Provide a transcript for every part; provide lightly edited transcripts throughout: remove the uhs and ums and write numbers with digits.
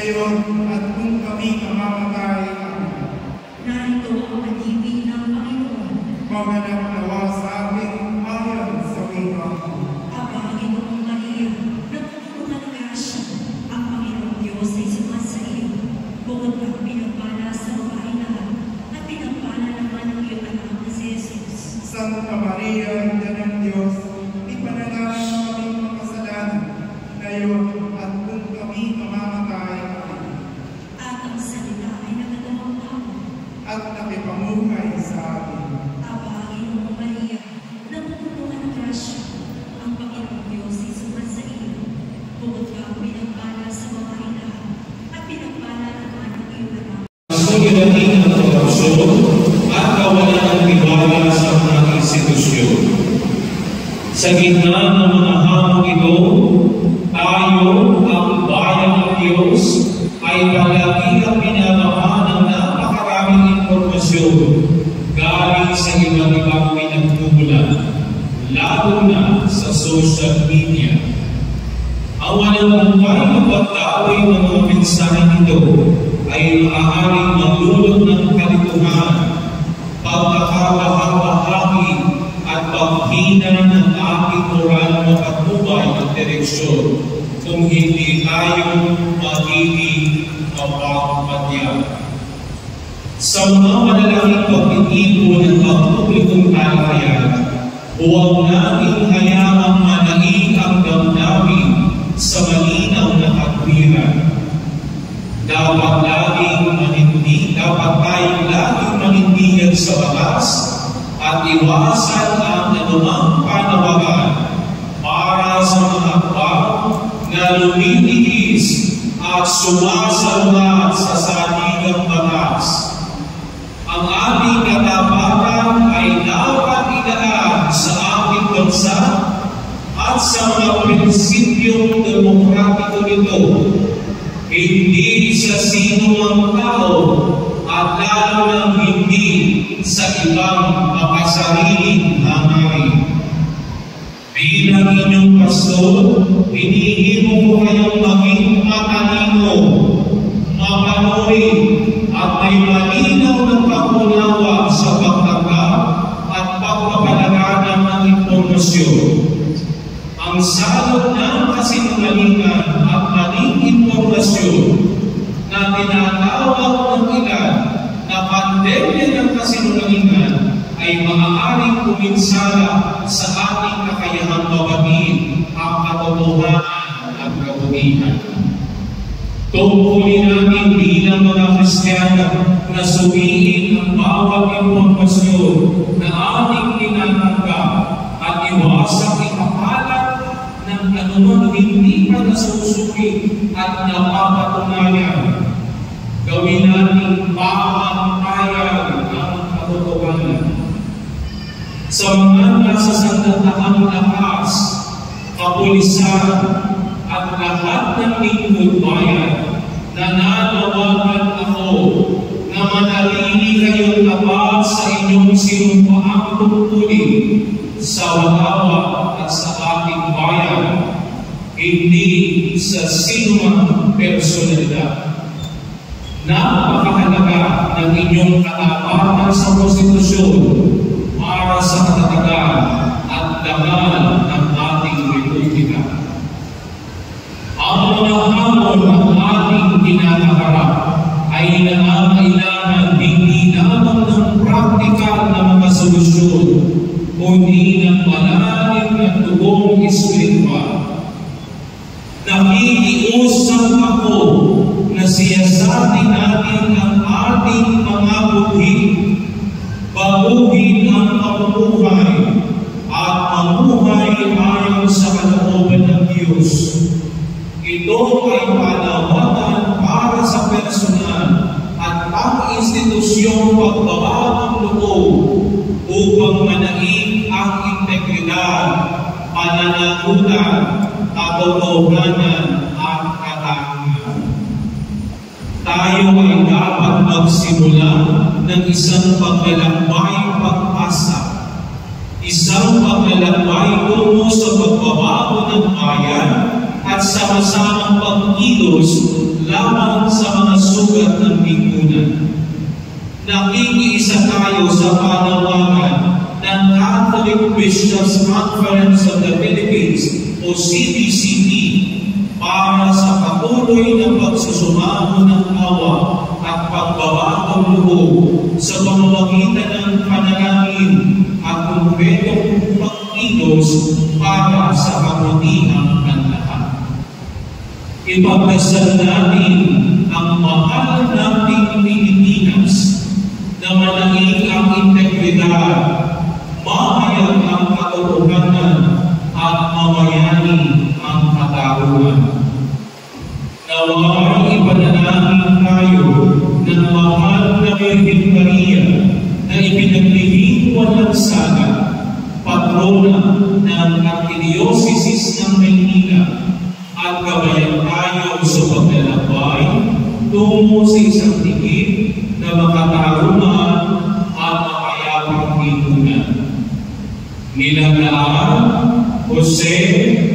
ngayon at kung kami mamamatay, narito ang pag-ibig ng Panginoon. maganap nawa sa ating ayon sa wika mo. Panginoong Maria, nagpupuno ng grasya, ang Panginoong Diyos ay sumasa iyo. Bukod kang pinagpala sa babae lahat, at pinagpala naman ang iyong anak na si Jesus. Santa Maria, Ina ng Diyos, ipanalangin kami makasalanan, ngayon at kung kami mamamatay, At ang salita ay nagdadalawang tao. at nakipamuhay sa atin. Panginoong Maria, nagpupuno ng grasya, ang Panginoong Diyos ay sumasa iyo. Bukod kang pinagpala sa babae lahat, at pinagpala naman ang iyong anak. Suliranin ang korupsyon at kawalan ng tiwala sa mga institusyon. Sa gitna ng mga hamon ito, tayo, ang bayan ng Diyos, ay palagi ang pinagawa ng napakaraming impormasyon galing sa iba't ibang pinagmumulan, lalo na sa social media. Ang walang buhay na pagdaway ng mga mensahe nito ay maaaring magdulot ng kalituhan, pagkakabahagi at paghina ng ating moral na patnubay at direksyon kung hindi tayo magiging mapagpatya. Sa mga malalaking pag-iipon ng pagpublikong talakayan, huwag nating hayaang manaig ang damdamin sa malinaw na katwiran. Dapat tayong laging manindigan sa batas at iwasan ang anumang panawagan para sa mga tao na lumiliis at sumasalungat sa saligang batas. Ang ating katapatan ay dapat idaan sa ating bansa at sa mga prinsipyong demokratiko nito, hindi sa sino ang tao at lalo nang hindi sa ibang makasariling hangarin. Bilang inyong pastor, hinihimo ko kayong maging matalino, mapanuri, at may malinaw ng pag-unawa sa pagtanggap at pagpapalaganan ng impormasyon. Ang salot ng kasinungalingan at maling impormasyon na tinatawag ng ilan na pandemya ng kasinungalingan ay maaaring kuminsala sa ating kakayahang mabatiin ang katotohanan at kabutihan. Tungkulin natin bilang mga Kristiyano na sumiin ang bawat impormasyon na ating tinatanggap at iwasang ikapalat ng anumang hindi pa nasusuri at napapatunayan. Gawin natin pamantayan ang katotohanan. Sa mga nasasandatahang lakas, kapulisan, at lahat ng lingkod bayan, nananawagan ako na manatili kayong tapat sa inyong sinumpaang tungkulin sa wagawa at sa ating bayan, hindi sa sinumang personalidad. Napakahalaga ng inyong katapatan sa konstitusyon para sa katatagan at dagal ng ating republika. Ang mga hamon ng ating kinakaharap ay nangangailangan hindi lamang ng praktikal na mga solusyon, kundi ng malalim na tugong espiritual. Nakikiusap ako na siyasatin natin ang ating mga buhi, baguhin ang pamumuhay at mamuhay ayon sa kalooban ng Diyos. Ito ay panawagan para sa personal at pang-institusyong pagbabawang loob upang manaig ang integridad, pananagutan, katotohanan at katangian. Tayo ay dapat magsimula ng isang paglalakbayang pag-asa, isang paglalakbay tungo sa pagbabago ng bayan at sama-samang pag-kilos lamang Nakikiisa tayo sa panawagan ng Catholic Bishops Conference of the Philippines o CBCP para sa patuloy na pagsusumamo ng awa at pagbabagong loob sa pamamagitan ng panalangin at konkretong pagkilos para sa kabutihan ng lahat. Ipagdasal natin ang mahal nating Pilipinas na manahing ang integridad, mahayag ang katotohanan at mamayani ang katarungan. Nawawang ipanalangin tayo ng mahal na Virgin Maria na ipinaglihing walang saga, patrona ng Arkidiocese ng Maynila, at gabayan tayo sa paglalakbay tungo sa isang tigil na makatarungan at mapayapang lipunan. Nilalaan Jose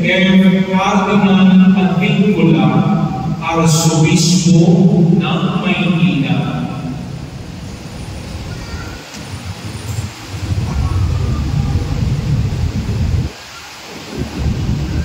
M. Ferdinand Advíncula, Arsobispo ng Maynila.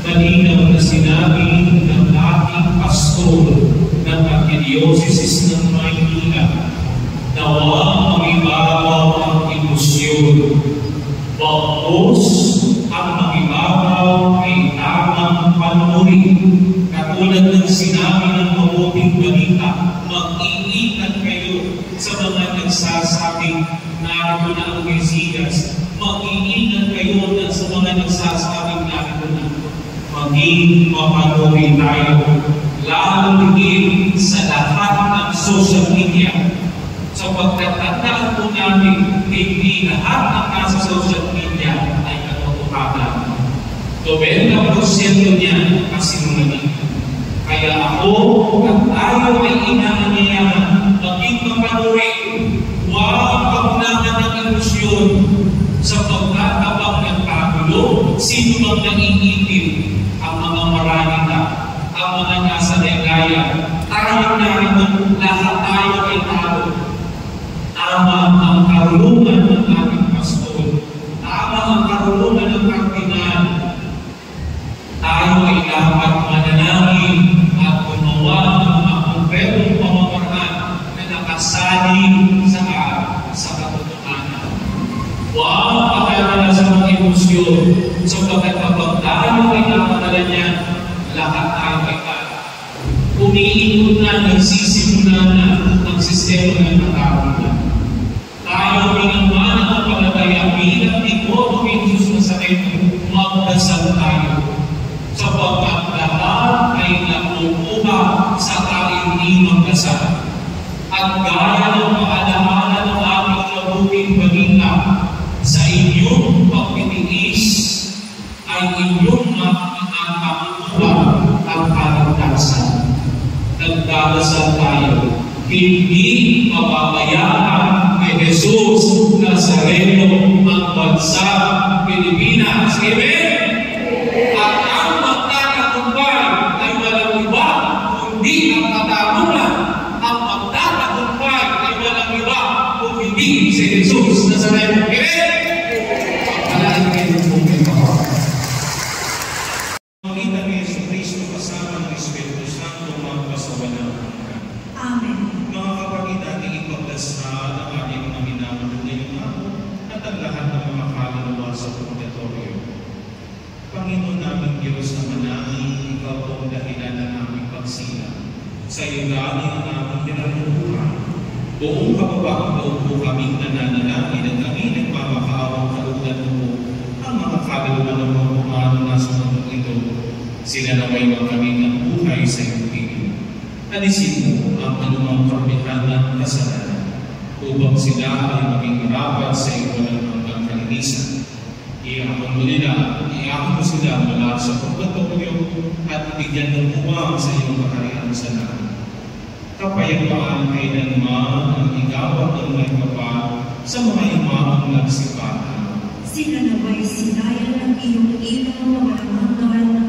Malinaw na sinabi ng ating pastor ng Arkidiocese ng Maynila, nawa magibabaw ang emosyon. Bagos ang magibabaw ay tamang panuri. Katulad ng sinabi ng mabuting balita, mag-iingat kayo sa mga nagsasabing narito na ang Mesiyas. Mag-iingat kayo sa mga nagsasabing narito na. Maging mapanuri tayo, lalo higit sa lahat ng social media. Sa pagtatandaan po namin, hindi lahat ng nasa social media ay katotohanan. 90% niya kasinungalingan. Kaya ako at tayo ay inaanyayahan maging mapanuri, huwag paglahan ng emosyon sa pagtatabang ng kagulo, sino mang naiitim, ang mga maranita, ang mga nasa legaya. Tayo narito, lahat tayo ay tao. Tama ang karunungan ng ating pastor. Tama ang karunungan ng kardinal. Tayo ay dapat manalangin at gumawa ng mga konkretong pamamaraan na nakasalig sa katotohanan. Huwag pagkakala sa mga emosyon, sapagkat kapag tayo ay napadala niya, lahat tayo ay tayo. Umiikot na, nagsisimula na ang sistema ng katarungan. Tayo ginawa ng palataya bilang ikaw ng Jesus Nazareno, magdasal tayo. Sapagkat lahat ay nakukuha sa kainimang dasal. At gaya ng paalaala ng ating mabuting balita, sa inyong pagtitiis ay inyong makukuha ang kaligtasan. Nagdadasal tayo, hindi mababayaan ni Jesus Nazareno ang bansang Pilipinas. Amen? At ang magtatagumpay ay walang iba, kundi ang katarungan. Ang magtatagumpay ay walang iba, kung hindi si Jesus Nazareno. Amen? Pagkalaan kayo kung may kapag. Panginoon ni Jesucristo kasama ng Espiritu Santo magpasawalang. Amen. Mga kapatid, ating ipagdasal ang ating mga minamahal ngayong araw at ang lahat ng mga kaluluwa sa purgatorio. Panginoon naming Diyos na manangin, ikaw po ang dahilan ng aming pagsila. Sa iyo galing ang aming pinagbubuhan. Buong kababaang loob po kaming nananalangin at kami nagmamakaawang kalugdan mo ang mga kaluluwa ng mga pumano nasa mundo ito. Sila naway wag kami ng buhay sa iyong piling. Alisin mo ang anumang karamihan ng kasalanan upang sila ay maging rapat sa iyo ng hanggang kalinisan. Iyakan mo sila mula sa purgatorio at ibigyan ng buwang sa iyong kaharian sa lahat. Kapayapaan kailanman ang igawat ng may kapal sa mga imaang nagsipatan. Sila naway sinaya ng iyong ilaw na walang hanggan